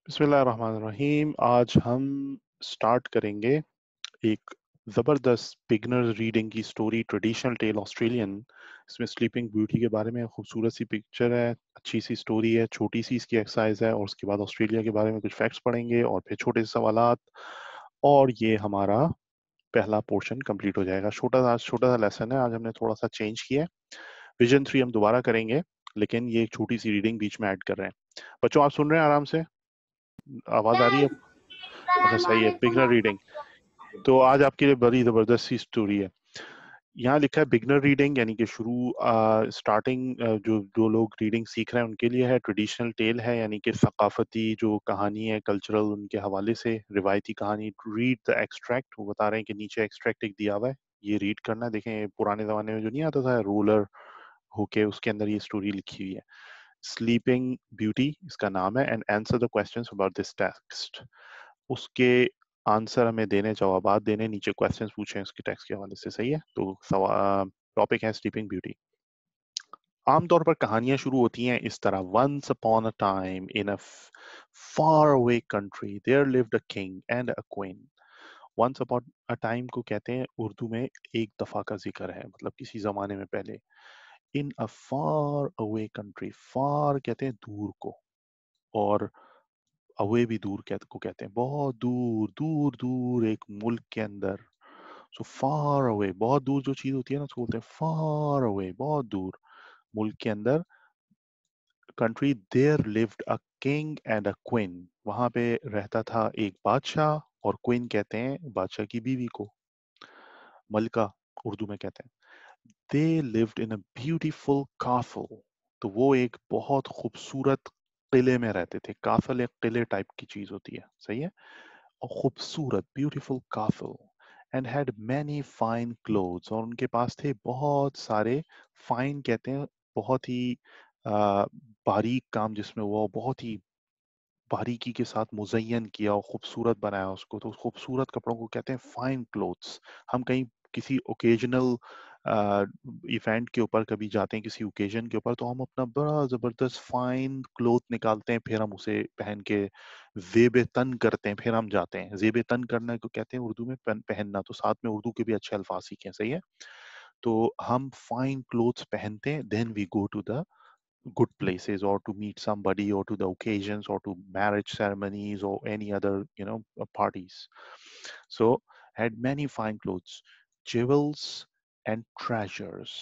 बिस्मिल्लाहिर्रहमानिर्रहीम। आज हम स्टार्ट करेंगे एक ज़बरदस्त बिगनर रीडिंग की स्टोरी, ट्रेडिशनल टेल ऑस्ट्रेलियन। इसमें स्लीपिंग ब्यूटी के बारे में खूबसूरत सी पिक्चर है, अच्छी सी स्टोरी है, छोटी सी इसकी एक्सरसाइज है और उसके बाद ऑस्ट्रेलिया के बारे में कुछ फैक्ट्स पढ़ेंगे और फिर छोटे से सवालात। और ये हमारा पहला पोर्शन कंप्लीट हो जाएगा। छोटा सा लेसन है, आज हमने थोड़ा सा चेंज किया है। विजन 3 हम दोबारा करेंगे, लेकिन ये एक छोटी सी रीडिंग बीच में ऐड कर रहे हैं। बच्चों, आप सुन रहे हैं आराम से? आवाज आ रही है? अच्छा, सही है। बिगनर रीडिंग तो आज आपके लिए बड़ी जबरदस्त सी स्टोरी है। यहाँ लिखा है बिगनर रीडिंग, यानी कि स्टार्टिंग, जो जो लोग रीडिंग सीख रहे हैं उनके लिए है। ट्रेडिशनल टेल है, यानी कि सकाफती जो कहानी है, कल्चरल, उनके हवाले से रिवायती कहानी। रीड द एक्सट्रैक्ट, वो बता रहे हैं कि नीचे एक्सट्रैक्ट एक दिया हुआ है, ये रीड करना है। देखें, पुराने जमाने में जो नहीं आता था रोलर होके, उसके अंदर ये स्टोरी लिखी हुई है। स्लीपिंग ब्यूटी इसका नाम है, and answer the questions about this text. उसके आंसर हमें देने, जवाबात देने, नीचे क्वेश्चंस पूछे उसके टेक्स्ट के हवाले से। सही है? तो टॉपिक है स्लीपिंग ब्यूटी। आमतौर पर कहानियां शुरू होती हैं इस तरह: once upon a time in a far away country there lived a king and a queen. Once upon a time को कहते हैं उर्दू में एक दफा का जिक्र है, मतलब किसी जमाने में पहले। इन अ फार अवे कंट्री, फार कहते हैं दूर को, और अवे भी दूर को कहते हैं, बहुत दूर दूर दूर एक मुल्क के अंदर। सो फार अवे, बहुत दूर जो चीज होती है ना, उसको बोलते हैं फार अवे, बहुत दूर मुल्क के अंदर। Country, there lived a king and a queen, वहां पे रहता था एक बादशाह, और क्वीन कहते हैं बादशाह की बीवी को, मलका उर्दू में कहते हैं। They lived in a beautiful castle, तो वो एक बहुत खूबसूरत किले में रहते थे। कासल एक किले टाइप की चीज होती है, सही है? और खूबसूरत, beautiful castle. And had many fine clothes, और उनके पास थे बहुत सारे, फाइन कहते हैं बहुत ही बारीक काम, जिसमें वो बहुत ही बारीकी के साथ मुज़य्यन किया और खूबसूरत बनाया उसको, तो उस खूबसूरत कपड़ों को कहते हैं फाइन क्लोथ्स। हम कहीं किसी ओकेजनल इवेंट के ऊपर कभी जाते हैं, किसी ओकेजन के ऊपर, तो हम अपना बड़ा जबरदस्त फाइन क्लोथ निकालते हैं, फिर हम उसे पहन के ज़ेब तन करते हैं, फिर हम जाते हैं। ज़ेब तन करना को कहते हैं उर्दू में पहनना, तो साथ में उर्दू के भी अच्छे अल्फाज सीखे, सही है? तो हम फाइन क्लोथ्स पहनते हैं, then we go to the good places, or to meet somebody, or to the occasions, or to marriage ceremonies, or any other, parties. So had many fine clothes, jewels and treasures.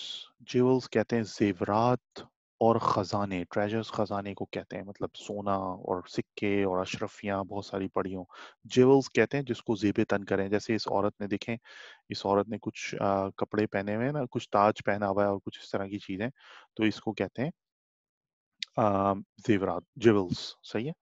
Jewels कहते हैं जेवरात, और खजाने, treasures खजाने को कहते हैं, मतलब सोना और सिक्के और अशरफियां बहुत सारी पड़ी हों। जेवल्स कहते हैं जिसको जेबे तन करें, जैसे इस औरत ने, देखें, इस औरत ने कुछ कपड़े पहने हुए हैं ना, कुछ ताज पहना हुआ है और कुछ इस तरह की चीजें, तो इसको कहते हैं जेवरात, jewels, सही है?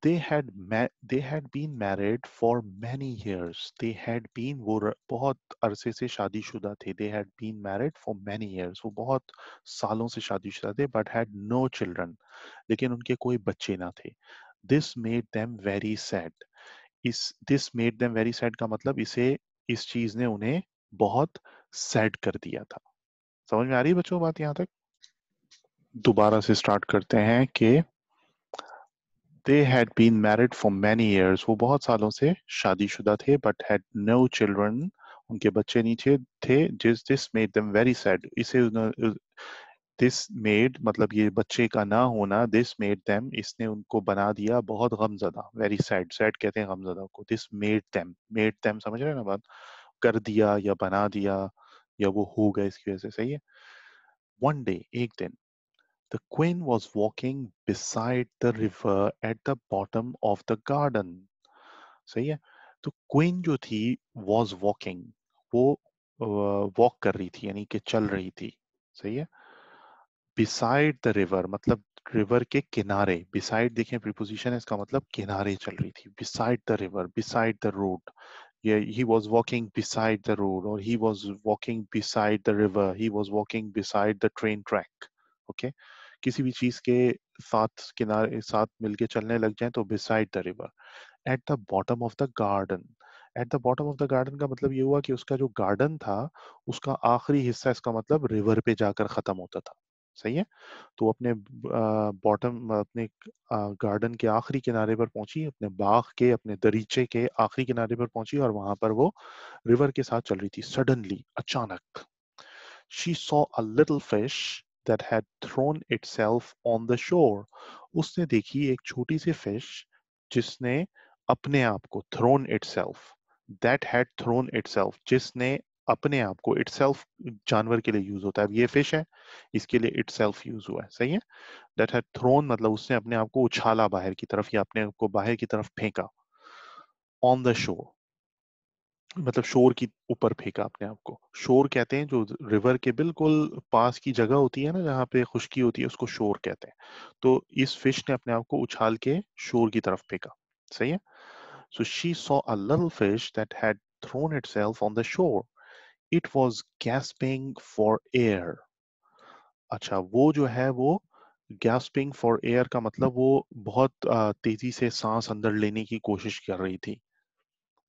They had been married for many years. They had been, वो बहुत अरसे से शादीशुदा थे। They had been married for many years. वो बहुत सालों से शादीशुदा थे, but had no children. लेकिन उनके कोई बच्चे ना थे। This made them very sad. This made them very sad का मतलब, इस चीज ने उन्हें बहुत सैड कर दिया था। समझ में आ रही है बच्चों बात यहाँ तक? दोबारा से स्टार्ट करते हैं कि They had been married for many years. वो बहुत सालों से शादीशुदा थे, but had no children. उनके बच्चे नहीं थे। This made them very sad. This made मतलब ये बच्चे का ना होना, this made them, इसने उनको बना दिया बहुत गमज़दा। Very sad, sad कहते हैं गमज़दा को। This made them, समझ रहे हैं ना बात? कर दिया या बना दिया, या वो हो गए इसकी वजह से, सही है? One day, एक दिन, the queen was walking beside the river at the bottom of the garden. सही है? तो क्वीन जो थी was walking, वो वॉक कर रही थी, यानी कि चल रही थी, सही है? beside the river मतलब रिवर के किनारे। beside देखें प्रीपोजिशन है, इसका मतलब किनारे चल रही थी। beside the river, beside the road, yeah, he was walking beside the road, or he was walking beside the river, he was walking beside the train track. Okay, किसी भी चीज के साथ, किनारे साथ मिलके चलने लग जाए तो beside the river. At the bottom of the garden, at the bottom of the garden का मतलब ये हुआ कि उसका जो गार्डन था, उसका आखिरी हिस्सा, इसका मतलब रिवर पे जाकर खत्म होता था, सही है। तो अपने बॉटम अपने गार्डन के आखिरी किनारे पर पहुंची, अपने बाग के अपने दरीचे के आखिरी किनारे पर पहुंची और वहां पर वो रिवर के साथ चल रही थी। सडनली, अचानक, she saw a little fish that had thrown itself on the shore. उसने देखी एक छोटी सी फिश जिसने अपने आप को, thrown itself, that had thrown itself, जिसने अपने आप को, itself जानवर के लिए यूज होता है, अब ये फिश है, इसके लिए itself यूज हुआ है, सही है। that had thrown मतलब उसने अपने आप को उछाला बाहर की तरफ या अपने आप को बाहर की तरफ फेंका। on the shore मतलब शोर की ऊपर फेंका अपने आप को। शोर कहते हैं जो रिवर के बिल्कुल पास की जगह होती है ना जहाँ पे खुश्की होती है, उसको शोर कहते हैं। तो इस फिश ने अपने आप को उछाल के शोर की तरफ फेंका, सही है। So she saw a little fish that had thrown itself on the shore, it was gasping for air. अच्छा, वो जो है वो गैस्पिंग फॉर एयर का मतलब वो बहुत तेजी से सांस अंदर लेने की कोशिश कर रही थी,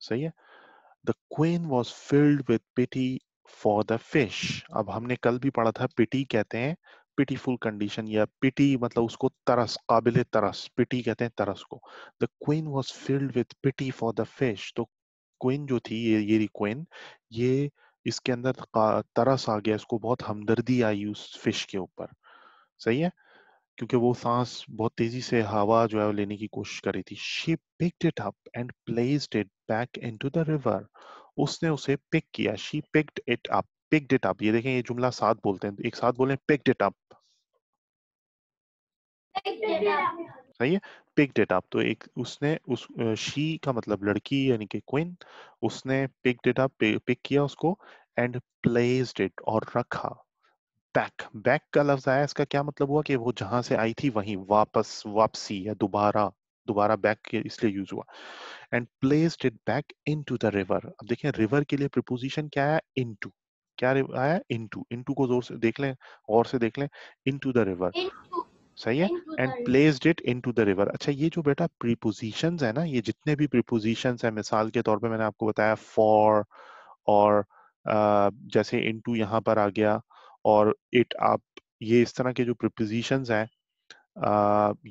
सही है। The queen was filled with pity for the fish. अब हमने कल भी पढ़ा था, pity कहते हैं pitiful condition, या pity मतलब उसको तरस, काबिले तरस, pity कहते हैं तरस को। The queen was filled with pity for the fish. तो क्वीन जो थी, ये क्वीन, ये इसके अंदर तरस आ गया, इसको बहुत हमदर्दी आई उस फिश के ऊपर, सही है। क्योंकि वो सांस बहुत तेजी से हवा जो है वो लेने की कोशिश कर रही थी। She picked it up and placed it back into the river. उसने उसे पिक किया। She picked it up. Picked it up. ये देखें, ये जुमला साथ बोलते हैं, एक साथ बोलें, picked it up। सही है। picked it up तो एक उसने उस she का मतलब लड़की यानी कि क्वीन, उसने picked it up, पिक किया उसको, and placed it और रखा। बैक, बैक का लफ्ज आया, इसका क्या मतलब हुआ कि वो जहां से आई थी वहीं वापस, वापसी या दोबारा, दोबारा बैक के इसलिए यूज हुआ। And placed it back into the river. अब देखें, रिवर के लिए प्रीपोजिशन क्या आया, इनटू। क्या आया, इनटू। इनटू को जोर से देख लें, और से देख लें, इनटू द रिवर, सही है। And placed it into the river. अच्छा, ये जो बेटा प्रीपोजिशंस है ना, ये जितने भी प्रीपोजिशंस है, मिसाल के तौर पे मैंने आपको बताया फॉर, और जैसे इनटू यहाँ पर आ गया, और इट आप, ये इस तरह के जो प्रीपोजिशंस हैं,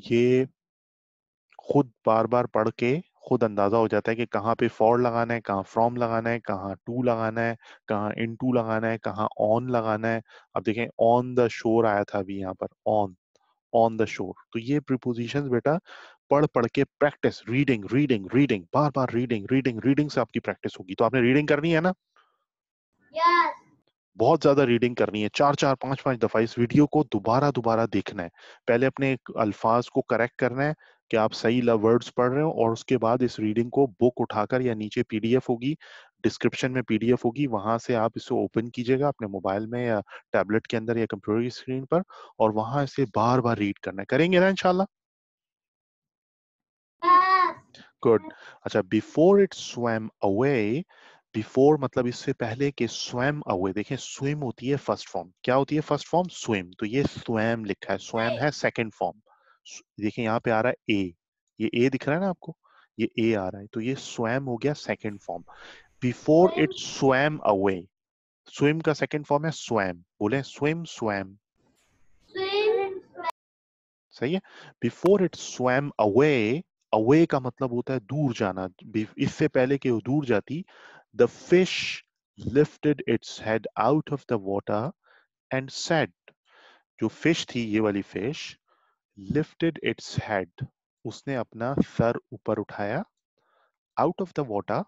ये खुद बार बार पढ़ के खुद अंदाजा हो जाता है कि कहाँ पे फॉर लगाना है, कहाँ फ्रॉम लगाना है, कहाँ टू लगाना है, कहाँ इनटू लगाना है, कहाँ ऑन लगाना है। अब देखें, ऑन द शोर आया था अभी यहाँ पर, ऑन द शोर। तो ये प्रीपोजिशंस बेटा पढ़ पढ़ के प्रैक्टिस, रीडिंग रीडिंग रीडिंग, बार बार रीडिंग रीडिंग रीडिंग से आपकी प्रैक्टिस होगी। तो आपने रीडिंग करनी है ना, बहुत ज्यादा रीडिंग करनी है, चार चार पांच पांच दफा इस वीडियो को दोबारा दोबारा देखना है। पहले अपने अल्फाज को करेक्ट करना है कि आप सही वर्ड्स पढ़ रहे हो, और उसके बाद इस रीडिंग को बुक उठाकर, या नीचे पीडीएफ होगी, डिस्क्रिप्शन में पीडीएफ होगी, वहां से आप इसे ओपन कीजिएगा अपने मोबाइल में या टैबलेट के अंदर या कंप्यूटर की स्क्रीन पर, और वहां इसे बार बार रीड करना है। करेंगे ना इंशाल्लाह? गुड। अच्छा, before it swum away, before मतलब इससे पहले कि स्वैम अवे, देखें स्विम होती है फर्स्ट फॉर्म, क्या होती है फर्स्ट फॉर्म, स्विम, तो ये स्वैम लिखा है, स्वैम है सेकंड फॉर्म। देखिए यहाँ पे आ रहा है ए, ये ए दिख रहा है ना आपको, ये ए आ रहा है, तो ये स्वैम हो गया second form. Before it swum away, swim का सेकंड फॉर्म है स्वैम, बोले स्विम, स्वैम, सही है। Before it swum away, away का मतलब होता है दूर जाना, इससे पहले कि वो दूर जाती, the fish lifted its head out of the water and said, जो फिश थी, ये वाली फिश, लिफ्टेड इट्स हेड, उसने अपना सर ऊपर उठाया, आउट ऑफ द वाटर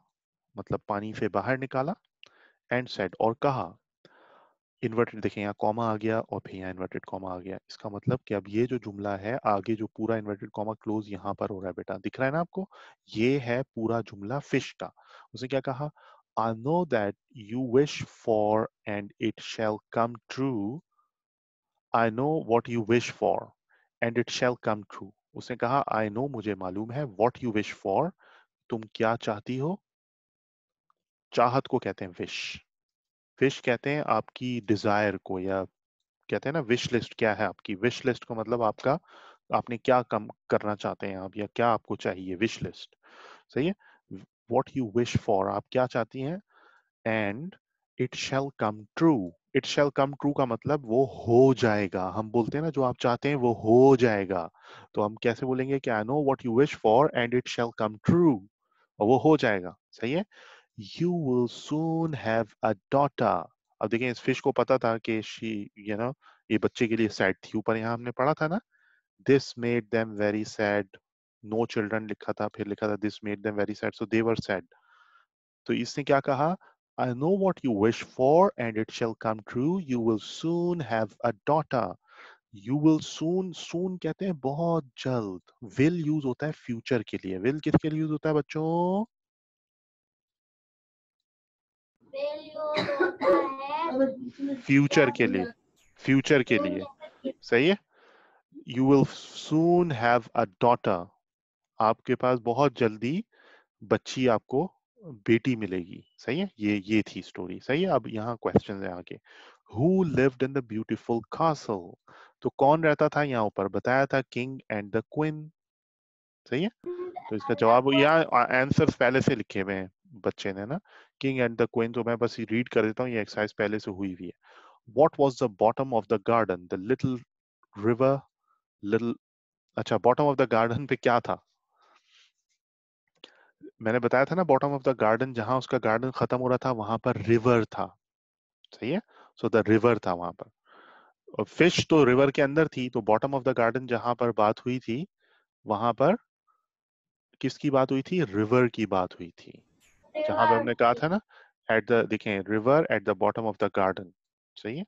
मतलब पानी से बाहर निकाला, एंड सेड और कहा, इन्वर्टेड, देखें यहाँ कॉमा आ गया और फिर यहाँ इन्वर्टेड कॉमा आ गया, इसका मतलब कि अब ये जो जुमला है आगे जो पूरा इन्वर्टेड कॉमा क्लोज यहाँ पर हो रहा है बेटा, दिख रहा है ना आपको, ये है पूरा जुमला फिश का। उसने क्या कहा, I know that you wish for and it shall come true, I know what you wish for and it shall come true. उसने कहा, आई नो मुझे मालूम है, वॉट यू विश फॉर तुम क्या चाहती हो, चाहत को कहते हैं विश, विश कहते हैं आपकी डिजायर को, या कहते हैं ना विश लिस्ट, क्या है आपकी विश लिस्ट का मतलब आपका, आपने क्या कम करना चाहते हैं आप, या क्या आपको चाहिए, विश लिस्ट, सही है। वॉट यू विश फॉर, आप क्या चाहती हैं, and it shall come true, it shall come true का मतलब वो हो जाएगा। हम बोलते हैं ना जो आप चाहते हैं वो हो जाएगा, तो हम कैसे बोलेंगे कि I know what you wish for and it shall come true, और वो हो जाएगा। सही है। You will soon have a daughter. अब देखिए इस फिश को पता था कि शी ये बच्चे के लिए सैड थी। ऊपर यहाँ हमने पढ़ा था ना, this made them very sad, no children लिखा था, फिर लिखा था this made them very sad, so they were sad. तो इसने क्या कहा, I know what you wish for and it shall come true. You will soon have a daughter. You will soon, soon कहते हैं बहुत जल्द। will यूज होता है फ्यूचर के लिए। will किसके लिए यूज होता है बच्चों? फ्यूचर के लिए, फ्यूचर के लिए। सही है। You will soon have a daughter. आपके पास बहुत जल्दी बच्ची, आपको बेटी मिलेगी। सही है। ये थी स्टोरी। सही है। अब यहाँ क्वेश्चन है आगे। Who lived in the beautiful castle? तो कौन रहता था यहाँ ऊपर? बताया था किंग एंड द क्वीन। सही है। तो इसका जवाब यहाँ आंसर्स पहले से लिखे हुए हैं बच्चे ने ना, किंग एंड द क्वीन। तो मैं बस रीड कर देता हूँ, ये एक्सरसाइज पहले से हुई हुई है। What was the bottom of the garden? The little river, little, अच्छा बॉटम ऑफ द गार्डन पे क्या था? मैंने बताया था ना बॉटम ऑफ द गार्डन, जहां उसका गार्डन खत्म हो रहा था वहां पर रिवर था। सही है। सो द रिवर था वहां पर, और फिश तो रिवर के अंदर थी। तो बॉटम ऑफ द गार्डन जहां पर बात हुई थी, वहां पर किसकी बात हुई थी? रिवर की बात हुई थी। जहां पे हमने कहा था ना, एट द, देखें, river at the bottom of the garden. सही है।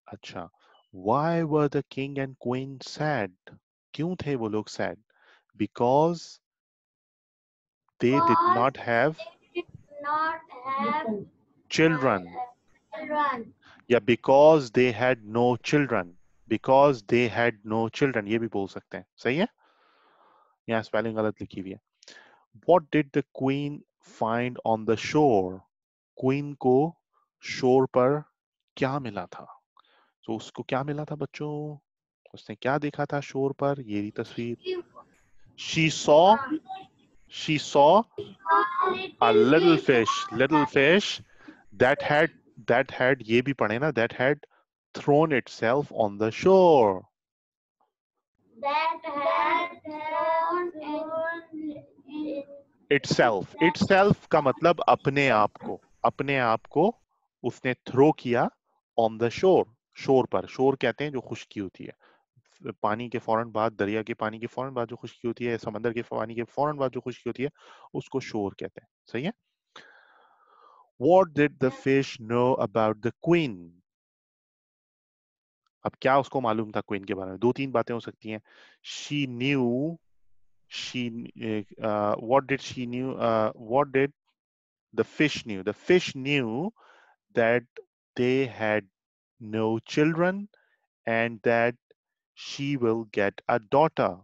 अच्छा, why were the king and queen sad? क्यों थे वो लोग sad? Because they did not have children, या because they had no children, because they had no children, ये भी बोल सकते हैं। सही है। यहाँ स्पेलिंग गलत लिखी हुई है। What did the queen find on the shore? Queen को शोर पर क्या मिला था? तो उसको क्या मिला था बच्चों? उसने क्या देखा था शोर पर? ये रही तस्वीर। She saw, she saw a little fish that had, ये भी पढ़े ना, that had thrown itself on the shore. Itself का मतलब अपने आप को, अपने आप को उसने थ्रो किया ऑन द शोर, शोर पर। शोर कहते हैं जो खुश्की होती है, पानी के फौरन बाद, दरिया के पानी के फौरन बाद जो खुश्की होती है, समंदर के पानी के फौरन बाद जो खुश्की होती है, उसको शोर कहते हैं। सही है। What did the fish know about the queen? अब क्या उसको मालूम था क्वीन के बारे में? दो तीन बातें हो सकती हैं। She knew, she, what did she knew, what did the fish knew? The fish knew that they had no children and that she will get a daughter,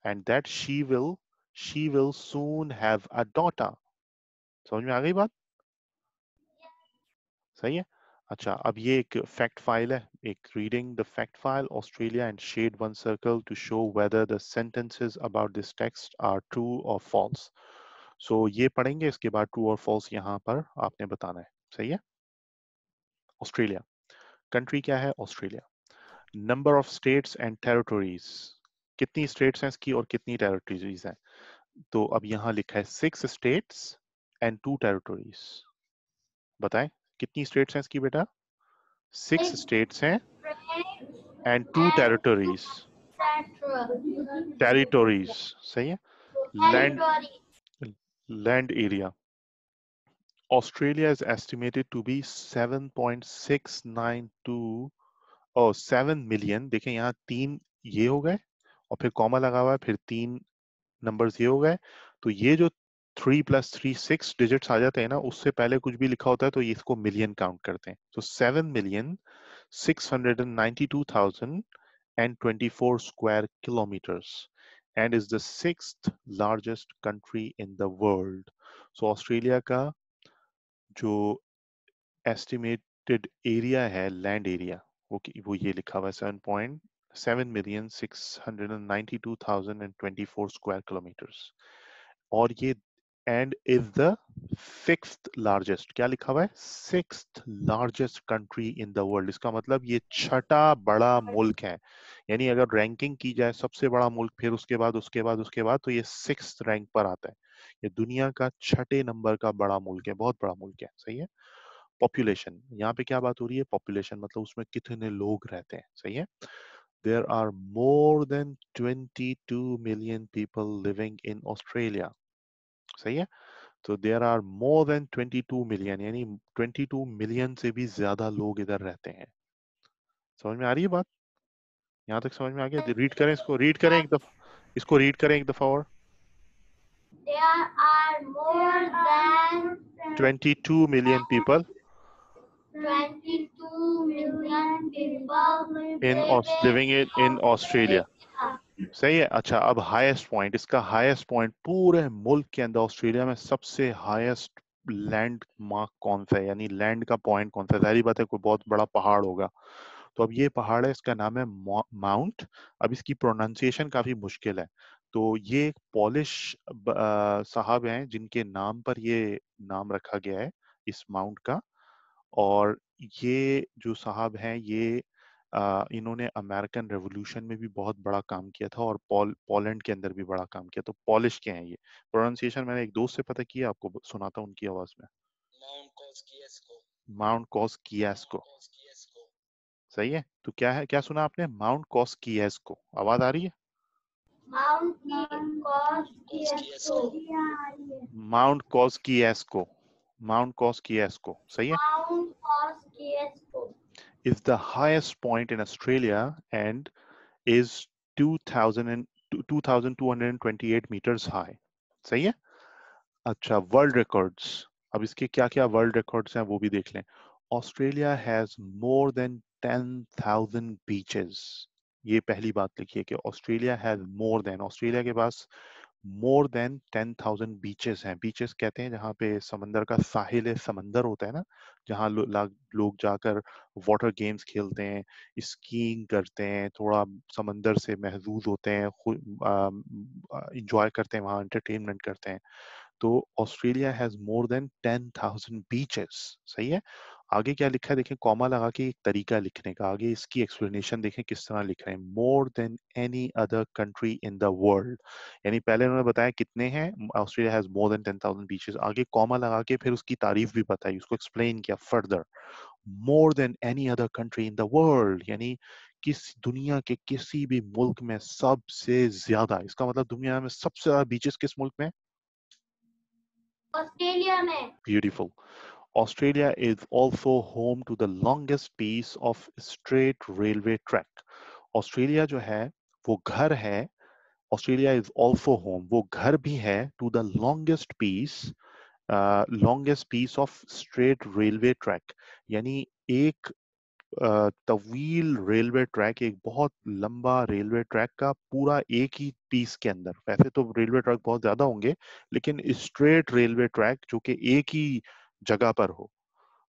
and that she will soon have a daughter. समझ में आ गई बात? सही है। अच्छा, अब ये एक फैक्ट फाइल है, एक reading the fact file Australia and shade one circle to show whether the sentences about this text are true और फॉल्स। सो ये पढ़ेंगे, इसके बाद ट्रू और फॉल्स यहाँ पर आपने बताना है। सही है। ऑस्ट्रेलिया, कंट्री क्या है? Australia. Number of states and territories, कितनी स्टेट्स हैं इसकी और कितनी टेरिटरीज हैं? तो अब यहाँ लिखा है 6 स्टेट्स एंड 2 टेरिटरीज। बताएं कितनी स्टेट्स हैं इसकी बेटा? 6 स्टेट्स हैं एंड 2 टेरिटरीज। टेरिटरीज, सही है। Land, land area, Australia is estimated to be 7.692 और 7 मिलियन। देखें यहाँ 3 ये हो गए और फिर कॉमा लगा हुआ है, फिर 3 नंबर्स ये हो गए। तो ये जो 3 + 3 6 डिजिट्स आ जाते हैं ना, उससे पहले कुछ भी लिखा होता है तो ये इसको मिलियन काउंट करते हैं। तो 7,692,024 square kilometers and is the 6th largest country in the world. So Australia का जो एस्टिमेटेड एरिया है, लैंड एरिया, वो ये लिखा हुआ है 7.7,692,024 स्क्वायर किलोमीटर्स। और ये and is the sixth largest. क्या लिखा हुआ है? Sixth largest country in the world. इसका मतलब ये छठा बड़ा मुल्क है। यानी अगर रैंकिंग की जाए सबसे बड़ा मुल्क, फिर उसके बाद उसके बाद उसके बाद, तो ये सिक्स्थ रैंक पर आता है। ये दुनिया का छठे नंबर का बड़ा मुल्क है, बहुत बड़ा मुल्क है। सही है। पॉपुलेशन, यहाँ पे क्या बात हो रही है? पॉपुलेशन मतलब उसमें कितने लोग रहते हैं। सही है। There are more than 22 million people living in Australia. सही है। तो there are more than 22 million, यानी 22 मिलियन से भी ज्यादा लोग इधर रहते हैं। समझ में आ रही है बात? यहाँ तक समझ में आ गया? रीड करें इसको, रीड करें एक दफा, इसको रीड करें एक दफा और। There are more than 22 million people 22 million people living in Australia. सही है। अच्छा, अब हाईएस्ट पॉइंट, इसका हाईएस्ट पॉइंट पूरे मुल्क के अंदर ऑस्ट्रेलिया में सबसे हाईएस्ट लैंड मार्क कौन सा है, यानी लैंड का पॉइंट कौन सा है? जाहिर बात है कोई बहुत बड़ा पहाड़ होगा। तो अब ये पहाड़ है, इसका नाम है माउंट। अब इसकी प्रोनाउंसिएशन काफी मुश्किल है। तो ये एक पॉलिश साहब हैं जिनके नाम पर ये नाम रखा गया है इस माउंट का। और ये जो साहब हैं ये इन्होंने अमेरिकन रेवोल्यूशन में भी बहुत बड़ा काम किया था और पोलैंड के अंदर भी बड़ा काम किया। तो पॉलिश के हैं ये। प्रोनाउंसिएशन मैंने एक दोस्त से पता किया, आपको सुनाता हूँ उनकी आवाज में। Mount Kosciuszko. सही है। तो क्या है, क्या सुना आपने? Mount Kosciuszko. आवाज आ रही है? Mount Kosciuszko, Mount Kosciuszko. सही है। is the highest point in Australia and is 2000 and 2228 meters high. सही है। अच्छा, वर्ल्ड रिकॉर्ड्स। अब इसके क्या क्या वर्ल्ड रिकॉर्ड्स हैं वो भी देख लें। Australia has more than 10,000 beaches. ये पहली बात लिखिए कि Australia has more than, Australia के पास मोर देन 10,000 बीचेस हैं। बीचेस कहते हैं जहाँ पे समंदर का साहिल समंदर होता है ना, जहाँ लोग जाकर वाटर गेम्स खेलते हैं, स्कीइंग करते हैं, थोड़ा समंदर से महजूज होते हैं, इंजॉय करते हैं, वहाँ एंटरटेनमेंट करते हैं। तो Australia has more than 10,000 beaches. सही है। आगे क्या लिखा है देखें, कॉमा लगा के एक तरीका लिखने का। आगे इसकी एक्सप्लेनेशन देखें किस तरह लिख रहे हैं। More than any other country in the world, यानी पहले उन्होंने बताया कितने हैं, Australia has more than 10,000 beaches. आगे कॉमा लगा के फिर उसकी तारीफ भी बताई, उसको एक्सप्लेन किया further. More than any other country in the world, यानी किस दुनिया के किसी भी मुल्क में सबसे ज्यादा। इसका मतलब दुनिया में सबसे ज्यादा बीचेस किस मुल्क में? ऑस्ट्रेलिया में। Beautiful. Australia is also home to the longest piece of straight railway track. Australia जो है वो घर है, ऑस्ट्रेलिया इज ऑल्सो होम, वो घर भी है to the longest piece of straight railway track, यानी एक तवील रेलवे ट्रैक, एक बहुत लंबा रेलवे ट्रैक का पूरा एक ही पीस के अंदर। वैसे तो रेलवे ट्रैक बहुत ज्यादा होंगे, लेकिन स्ट्रेट रेलवे ट्रैक जो कि एक ही जगह पर हो,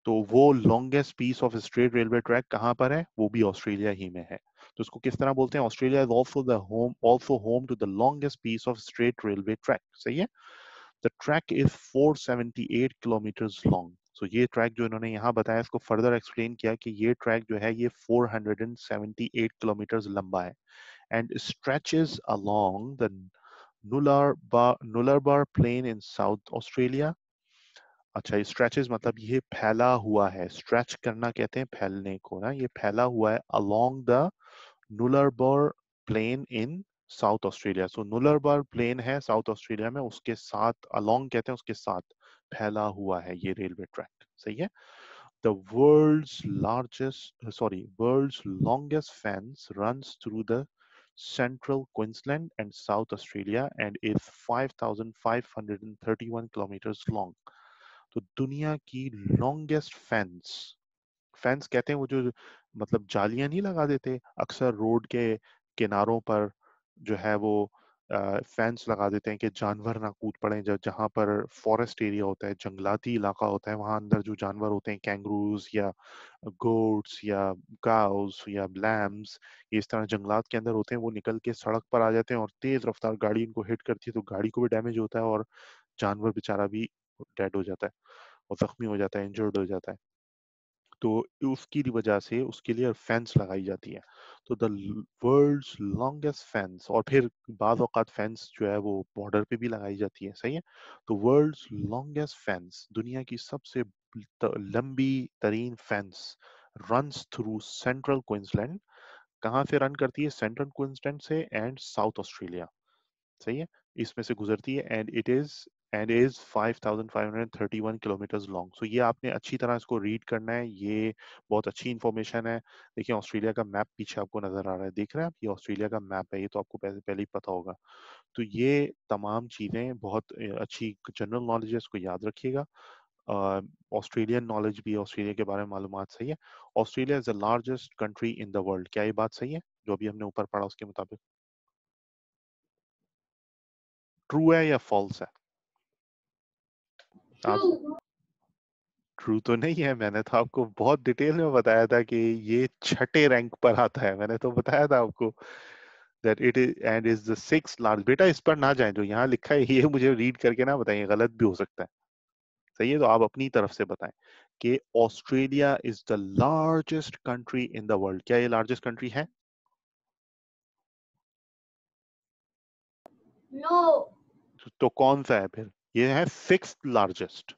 तो वो longest piece of straight railway track कहाँ पर है? वो भी ऑस्ट्रेलिया ही में है। तो उसको किस तरह बोलते हैं? Australia is also home to the longest piece of straight railway track. सही है। The track is 478 kilometres long. So ये ट्रैक जो इन्होंने यहाँ बताया, इसको फर्दर एक्सप्लेन किया कि ये ट्रैक जो है ये 478 किलोमीटर्स लंबा है and stretches along the Nullarbor Plain in South Australia. अच्छा, स्ट्रेचेस मतलब ये फैला हुआ है, स्ट्रेच करना कहते हैं फैलने को ना, ये फैला हुआ है along the Nullarbor Plain in South Australia. So Nullarbor Plain है साउथ ऑस्ट्रेलिया में, उसके साथ अलोंग कहते हैं, उसके साथ फैला हुआ है ये रेलवे ट्रैक। सही है। The world's longest fence runs through the central Queensland and South Australia and is 5,531 kilometers long. तो दुनिया की लॉन्गेस्ट फेंस, फेंस कहते हैं वो जो मतलब जालियां नहीं लगा देते अक्सर रोड के किनारों पर, जो है वो फेंस लगा देते हैं कि जानवर ना कूद पड़े, जब जहाँ पर फॉरेस्ट एरिया होता है, जंगलाती इलाका होता है, वहां अंदर जो जानवर होते हैं, कैंगरूज या गोट्स या काउस या लैम्स, इस तरह जंगलात के अंदर होते हैं, वो निकल के सड़क पर आ जाते हैं और तेज रफ्तार गाड़ी इनको हिट करती है, तो गाड़ी को भी डैमेज होता है और जानवर बेचारा भी डेड हो जाता है और जख्मी हो जाता है, इंजर्ड हो जाता है। तो उसकी वजह से उसके लिए फेंस लगाई जाती है। तो द वर्ल्ड्स लॉन्गेस्ट फेंस, और फिर बाद औकात फेंस जो है वो बॉर्डर पे भी लगाई जाती है, सही है। तो वर्ल्ड्स लॉन्गेस्ट फेंस, दुनिया की सबसे लंबी तरीन fence, runs through Central Queensland. कहाँ से रन करती है? सेंट्रल क्वींसलैंड से एंड साउथ ऑस्ट्रेलिया, सही है, इसमें से गुजरती है। And is 5531 kilometre long. So ये आपने अच्छी तरह इसको रीड करना है, ये बहुत अच्छी इंफॉर्मेशन है। देखिए ऑस्ट्रेलिया का मैप पीछे आपको नजर आ रहा है, देख रहे हैं आप, ये ऑस्ट्रेलिया का मैप है, ये तो आपको पहले पहले ही पता होगा। तो ये तमाम चीजें बहुत अच्छी जनरल नॉलेज है, इसको याद रखिएगा। ऑस्ट्रेलियन नॉलेज भी है, ऑस्ट्रेलिया के बारे में मालूमात, सही है। Australia is the largest country in the world, क्या ये बात सही है जो अभी हमने ऊपर पढ़ा उसके मुताबिक? ट्रू है या फॉल्स है? आप, True. ट्रू तो नहीं है, मैंने तो आपको बहुत डिटेल में बताया था कि ये छठे रैंक पर आता है, मैंने तो बताया था आपको that it is and is the six large. बेटा इस पर ना जाए, जो यहाँ लिखा है ये मुझे रीड करके ना बताइए, गलत भी हो सकता है, सही है। तो आप अपनी तरफ से बताएं कि Australia is the largest country in the world, क्या ये लार्जेस्ट कंट्री है? No. तो कौन सा है फिर? ये है सिक्स लार्जेस्ट,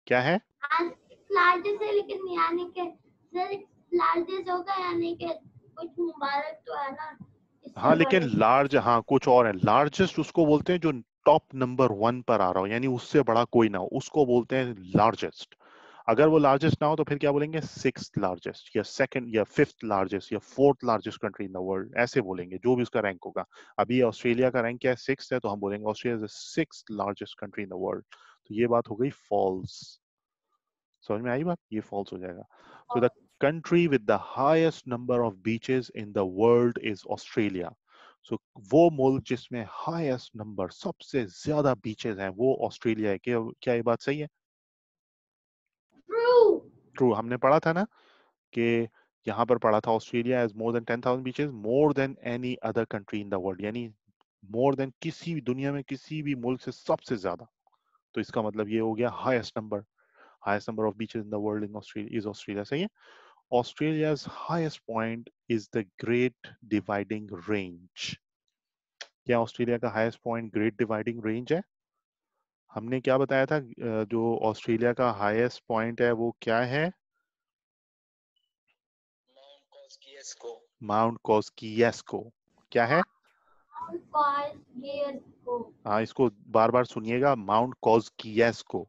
क्या है? आज लार्जेस्ट है, लेकिन यानी कि सिर्फ लार्जेस्ट होगा, यानी कि कुछ मुबारक तो है ना, हाँ इससे लेकिन बड़े। लार्ज, हाँ कुछ और है, लार्जेस्ट उसको बोलते हैं जो टॉप नंबर वन पर आ रहा हो, यानी उससे बड़ा कोई ना हो, उसको बोलते हैं लार्जेस्ट। अगर वो लार्जेस्ट ना हो तो फिर क्या बोलेंगे? सिक्स लार्जेस्ट या सेकंड या फिफ्थ लार्जेस्ट या fourth largest country in the world, ऐसे बोलेंगे जो भी उसका रैंक होगा। अभी ऑस्ट्रेलिया का रैंक क्या है? सिक्स है, तो हम बोलेंगे Australia is the six largest country in the world. तो ये बात हो गई फॉल्स, समझ में आई बात? ये फॉल्स हो जाएगा। So the country with the highest number of beaches in the world is Australia. So वो मुल्क जिसमें हाईएस्ट नंबर, सबसे ज्यादा बीचेस हैं, वो ऑस्ट्रेलिया है। क्या ये बात सही है? True. ट्रू, हमने पढ़ा था ना कि यहाँ पर पढ़ा था Australia has more than 10,000 beaches, more than any other country in the world, यानी मोर देन किसी भी दुनिया में किसी भी मुल्क से सबसे ज्यादा। तो इसका मतलब ये हो गया highest number of beaches in the world in Australia is Australia, सही है। Australia's highest point is the Great Dividing Range. क्या ऑस्ट्रेलिया का highest point great dividing range है? हमने क्या बताया था, जो ऑस्ट्रेलिया का हाईएस्ट पॉइंट है वो क्या है? माउंट कॉस्कियस्को। क्या है? Cause years go. हाँ इसको बार बार सुनिएगा, माउंट कॉस्कियस्को,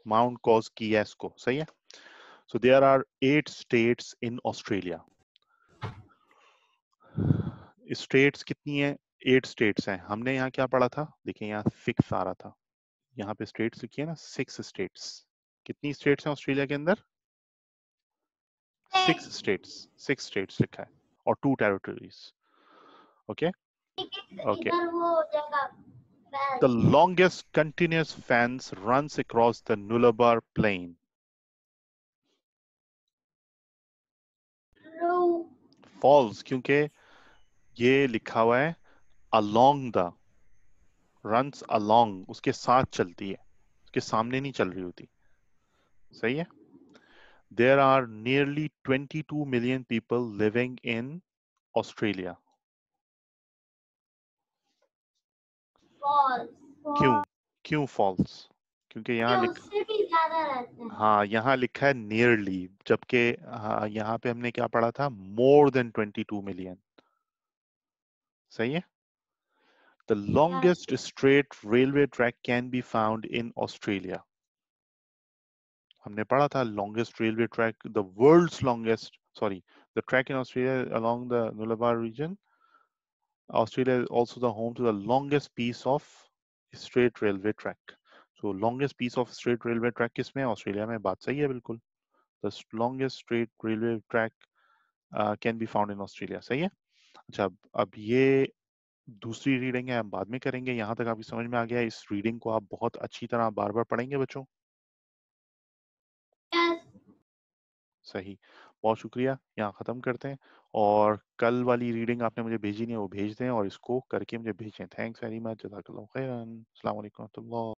माउंट कॉस्कियस्को, सही है। So there are 8 states in Australia. States कितनी है? 8 स्टेट्स हैं। हमने यहाँ क्या पढ़ा था? देखिए यहाँ फिक्स आ रहा था, यहाँ पे स्टेट्स लिखिए ना, 6 स्टेट्स। कितनी स्टेट्स हैं ऑस्ट्रेलिया के अंदर? 6 स्टेट्स, 6 स्टेट्स लिखा है और 2 टेरिटरीज। Okay okay. इधर वो हो जाएगा The best. longest continuous fence runs across the Nullarbor Plain. True. False, क्योंकि ये लिखा हुआ है along the, runs along, उसके साथ चलती है, उसके सामने नहीं चल रही होती, सही है। There are nearly 22 million people living in Australia. False. क्यों? क्यों फॉल्स? क्योंकि ये यहाँ लिख, उससे भी ज्यादा रहते हैं। हाँ यहाँ लिखा है नियरली, जबकि हाँ, यहाँ पे हमने क्या पढ़ा था? मोर देन 22 मिलियन, सही है। The Yes. Longest straight railway track can be found in Australia. हमने पढ़ा था longest railway track, the world's longest, sorry, the track in Australia along the Nullarbor region. Australia is also the home to the longest piece of straight railway track. So longest piece of straight railway track किसमें है? Australia में, बात सही है बिल्कुल। The longest straight railway track can be found in Australia, सही है। अच्छा, अब ये दूसरी रीडिंग है, हम बाद में करेंगे। यहाँ तक आपकी समझ में आ गया है? इस रीडिंग को आप बहुत अच्छी तरह बार-बार पढ़ेंगे बच्चों? यस। सही, बहुत शुक्रिया। यहाँ ख़त्म करते हैं और कल वाली रीडिंग आपने मुझे भेजी नहीं है, वो भेज दें और इसको करके मुझे भेजें। थैंक्स वेरी मच, जज़ाकल्लाहु खैरन। अस्सलाम वालेकुम व रहमतुल्लाह।